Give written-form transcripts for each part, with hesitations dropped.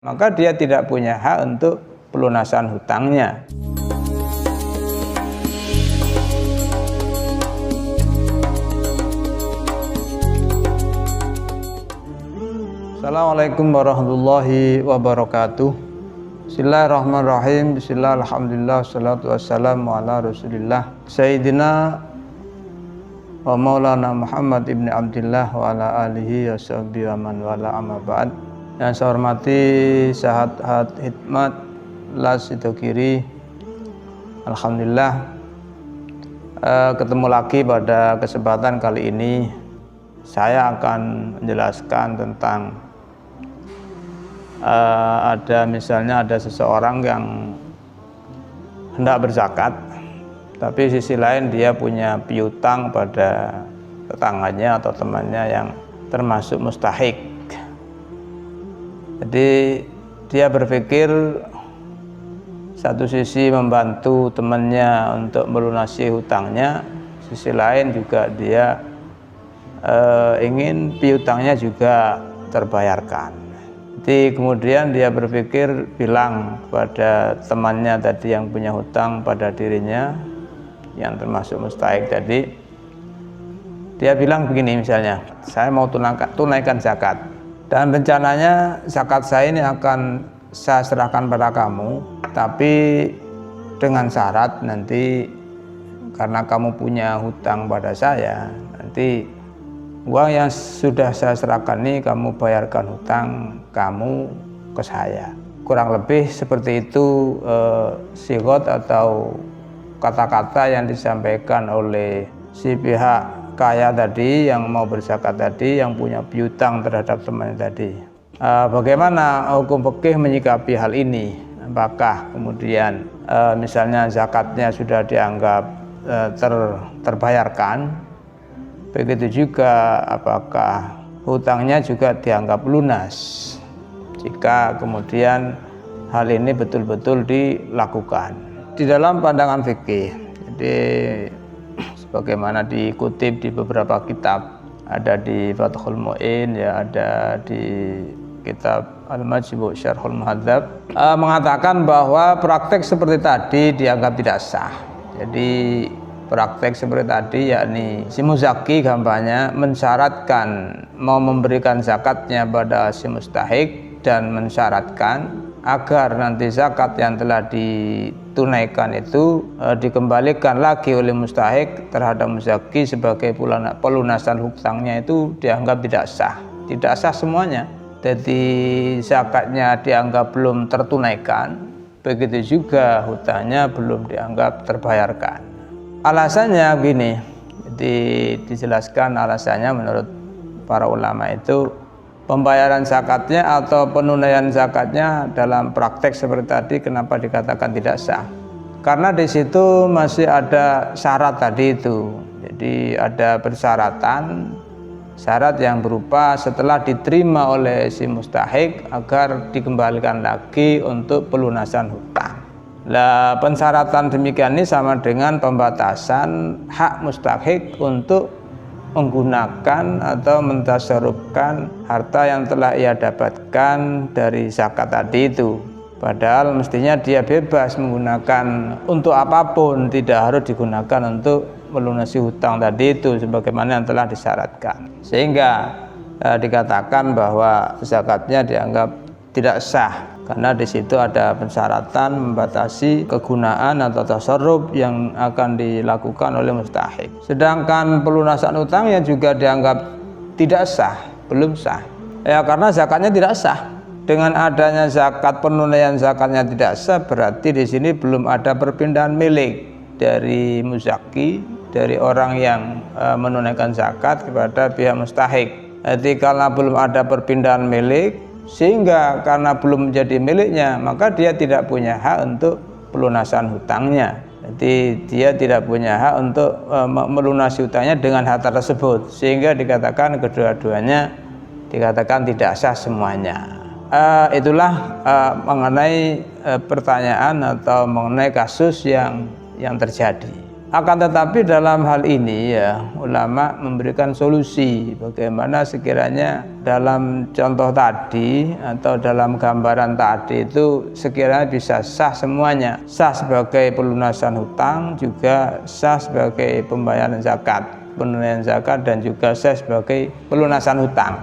maka dia tidak punya hak untuk pelunasan hutangnya. Assalamualaikum warahmatullahi wabarakatuh. Bismillahirrahmanirrahim. Bismillah, alhamdulillah, salatu wassalamu ala rasulillah Sayyidina wa maulana Muhammad ibn Abdillah wa ala alihi wa sahbihi wa man wala amma ba'd. Yang saya hormati sahabat hikmat Las Sidogiri, alhamdulillah ketemu lagi pada kesempatan kali ini. Saya akan menjelaskan tentang ada seseorang yang hendak berzakat, tapi sisi lain dia punya piutang pada tetangganya atau temannya yang termasuk mustahik. Jadi dia berpikir satu sisi membantu temannya untuk melunasi hutangnya, sisi lain juga dia ingin piutangnya juga terbayarkan. Jadi kemudian dia berpikir bilang kepada temannya tadi yang punya hutang pada dirinya yang termasuk mustahik tadi, dia bilang begini misalnya, saya mau tunaikan zakat dan rencananya zakat saya ini akan saya serahkan pada kamu, tapi dengan syarat nanti karena kamu punya hutang pada saya, nanti uang yang sudah saya serahkan ini kamu bayarkan hutang kamu ke saya. Kurang lebih seperti itu sigot atau kata-kata yang disampaikan oleh si pihak kaya tadi yang mau berzakat tadi, yang punya piutang terhadap temannya tadi. Bagaimana hukum fikih menyikapi hal ini? Apakah kemudian misalnya zakatnya sudah dianggap terbayarkan, begitu juga apakah hutangnya juga dianggap lunas jika kemudian hal ini betul-betul dilakukan di dalam pandangan fikih. Jadi sebagaimana dikutip di beberapa kitab, ada di Fathul Mu'in, ya ada di kitab Al-Majmu' Syarhul Muhadzab, mengatakan bahwa praktek seperti tadi dianggap tidak sah. Jadi praktek seperti tadi, yakni si muzaki gampangnya mensyaratkan mau memberikan zakatnya pada si mustahik dan mensyaratkan agar nanti zakat yang telah ditunaikan itu dikembalikan lagi oleh mustahik terhadap muzaki sebagai pelunasan hutangnya, itu dianggap tidak sah. Tidak sah semuanya. Jadi zakatnya dianggap belum tertunaikan, begitu juga hutangnya belum dianggap terbayarkan. Alasannya begini, jadi dijelaskan alasannya menurut para ulama itu, pembayaran zakatnya atau penunaian zakatnya dalam praktek seperti tadi kenapa dikatakan tidak sah? Karena di situ masih ada syarat tadi itu. Jadi ada persyaratan, syarat yang berupa setelah diterima oleh si mustahik agar dikembalikan lagi untuk pelunasan hutang. Nah, pensyaratan demikian ini sama dengan pembatasan hak mustahik untuk menggunakan atau mentasarrufkan harta yang telah ia dapatkan dari zakat tadi itu. Padahal mestinya dia bebas menggunakan untuk apapun, tidak harus digunakan untuk melunasi hutang tadi itu sebagaimana yang telah disyaratkan. Sehingga dikatakan bahwa zakatnya dianggap tidak sah karena di situ ada persyaratan membatasi kegunaan atau tasarruf yang akan dilakukan oleh mustahik. Sedangkan pelunasan hutangnya juga dianggap tidak sah, belum sah. Ya karena zakatnya tidak sah. Dengan adanya zakat, penunaian zakatnya tidak sah, berarti di sini belum ada perpindahan milik dari muzaki, dari orang yang menunaikan zakat kepada pihak mustahik. Jadi karena belum ada perpindahan milik, sehingga karena belum menjadi miliknya, maka dia tidak punya hak untuk pelunasan hutangnya. Jadi dia tidak punya hak untuk melunasi hutangnya dengan harta tersebut, sehingga dikatakan kedua-duanya dikatakan tidak sah semuanya. Itulah mengenai pertanyaan atau mengenai kasus yang terjadi. Akan tetapi dalam hal ini ya ulama memberikan solusi bagaimana sekiranya dalam contoh tadi atau dalam gambaran tadi itu sekiranya bisa sah semuanya, sah sebagai pelunasan hutang, juga sah sebagai pembayaran zakat, penunaian zakat, dan juga sah sebagai pelunasan hutang.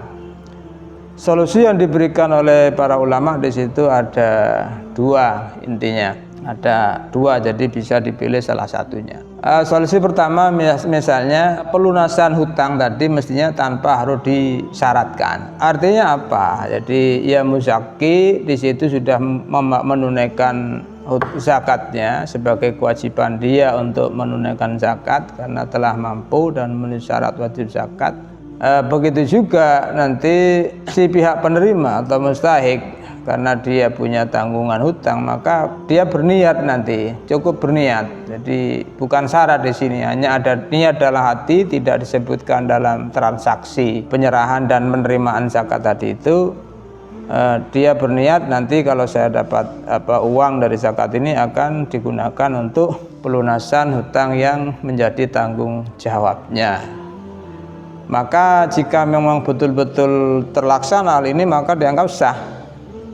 Solusi yang diberikan oleh para ulama di situ ada dua intinya. Ada dua, jadi bisa dipilih salah satunya. Solusi pertama misalnya pelunasan hutang tadi mestinya tanpa harus disyaratkan. Artinya apa? Jadi ya muzaki di situ sudah menunaikan zakatnya sebagai kewajiban dia untuk menunaikan zakat karena telah mampu dan memenuhi syarat wajib zakat. Begitu juga nanti si pihak penerima atau mustahik, karena dia punya tanggungan hutang, maka dia berniat nanti, cukup berniat. Jadi bukan syarat di sini, hanya ada niat dalam hati, tidak disebutkan dalam transaksi penyerahan dan penerimaan zakat tadi itu. Dia berniat nanti kalau saya dapat uang dari zakat ini akan digunakan untuk pelunasan hutang yang menjadi tanggung jawabnya. Maka jika memang betul-betul terlaksana hal ini, maka dianggap sah.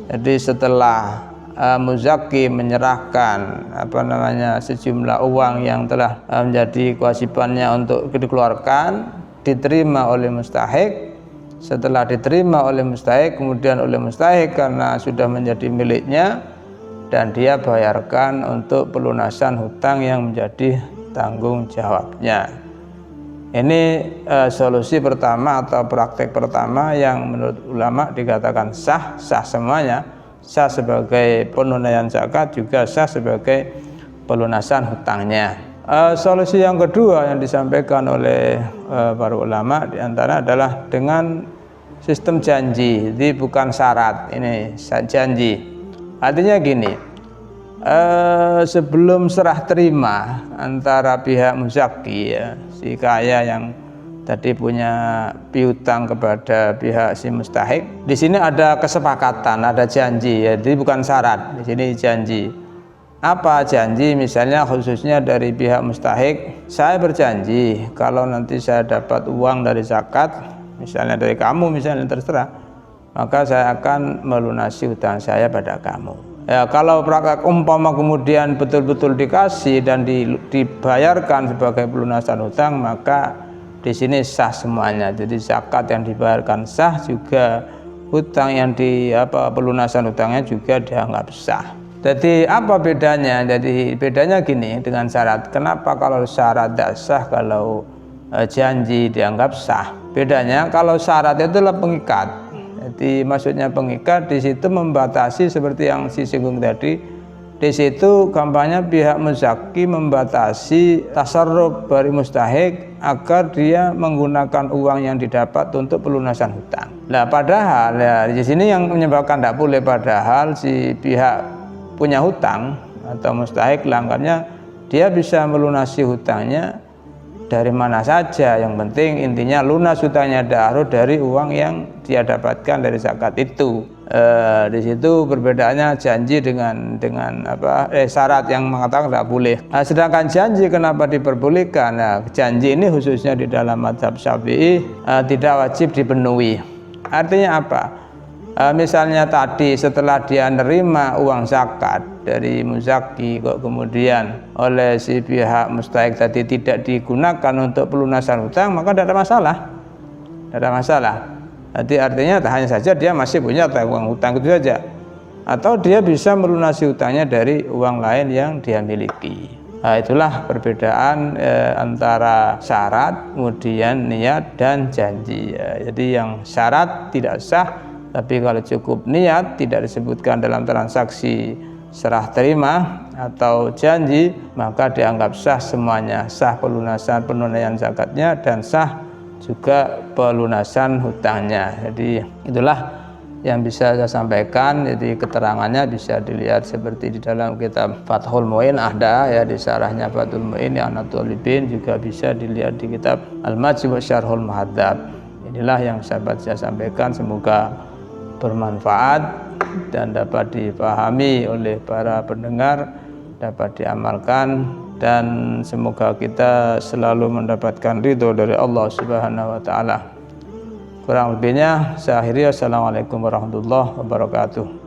Jadi setelah muzaki menyerahkan sejumlah uang yang telah menjadi kewajibannya untuk dikeluarkan, diterima oleh mustahik. Setelah diterima oleh mustahik, kemudian oleh mustahik karena sudah menjadi miliknya, dan dia bayarkan untuk pelunasan hutang yang menjadi tanggung jawabnya. Ini solusi pertama atau praktek pertama yang menurut ulama dikatakan sah semuanya, sah sebagai penunaian zakat, juga sah sebagai pelunasan hutangnya. Solusi yang kedua yang disampaikan oleh para ulama diantara adalah dengan sistem janji. Jadi bukan syarat, ini janji. Artinya gini, sebelum serah terima antara pihak muzaki, ya, si kaya yang tadi punya piutang kepada pihak si mustahik, di sini ada kesepakatan, ada janji, ya. Jadi bukan syarat, di sini janji. Apa janji? Misalnya khususnya dari pihak mustahik, saya berjanji kalau nanti saya dapat uang dari zakat, misalnya dari kamu, misalnya terserah, maka saya akan melunasi hutang saya pada kamu. Ya, kalau praktek umpama kemudian betul-betul dikasih dan dibayarkan sebagai pelunasan hutang, maka di sini sah semuanya. Jadi zakat yang dibayarkan sah, juga hutang yang pelunasan hutangnya juga dianggap sah. Jadi apa bedanya? Jadi bedanya gini dengan syarat. Kenapa kalau syarat tidak sah, kalau janji dianggap sah? Bedanya kalau syarat itu adalah pengikat. Jadi maksudnya pengikat di situ membatasi seperti yang disinggung tadi. Di situ kampanye pihak muzaki membatasi tasarruf dari mustahik agar dia menggunakan uang yang didapat untuk pelunasan hutang. Nah, padahal ya di sini yang menyebabkan tidak boleh, padahal si pihak punya hutang atau mustahik langgannya, dia bisa melunasi hutangnya dari mana saja, yang penting intinya lunas hutangnya dahulu dari uang yang dia dapatkan dari zakat itu. Di situ perbedaannya janji dengan syarat yang mengatakan tidak boleh. Sedangkan janji kenapa diperbolehkan? Nah, janji ini khususnya di dalam mazhab Syafi'i tidak wajib dipenuhi. Artinya apa? Misalnya tadi setelah dia nerima uang zakat dari muzaki, kok kemudian oleh si pihak mustahik tadi tidak digunakan untuk pelunasan hutang, maka tidak ada masalah. Tidak ada masalah. Jadi artinya hanya saja dia masih punya tanggungan hutang itu saja. Atau dia bisa melunasi hutangnya dari uang lain yang dia miliki. Nah, itulah perbedaan antara syarat, kemudian niat, dan janji. Jadi yang syarat tidak sah, tapi kalau cukup niat, tidak disebutkan dalam transaksi serah terima atau janji, maka dianggap sah semuanya. Sah pelunasan penunaian zakatnya dan sah juga pelunasan hutangnya. Jadi itulah yang bisa saya sampaikan. Jadi keterangannya bisa dilihat seperti di dalam kitab Fathul Mu'in ada, ya, di syarahnya Fathul Mu'in yang Anatolibin, juga bisa dilihat di kitab Al-Majmu' Syarhul Muhadzab. Inilah yang sahabat saya sampaikan, semoga bermanfaat dan dapat dipahami oleh para pendengar, dapat diamalkan. dan semoga kita selalu mendapatkan ridho dari Allah Subhanahu wa taala. Kurang lebihnya saya akhiri. Assalamualaikum warahmatullahi wabarakatuh.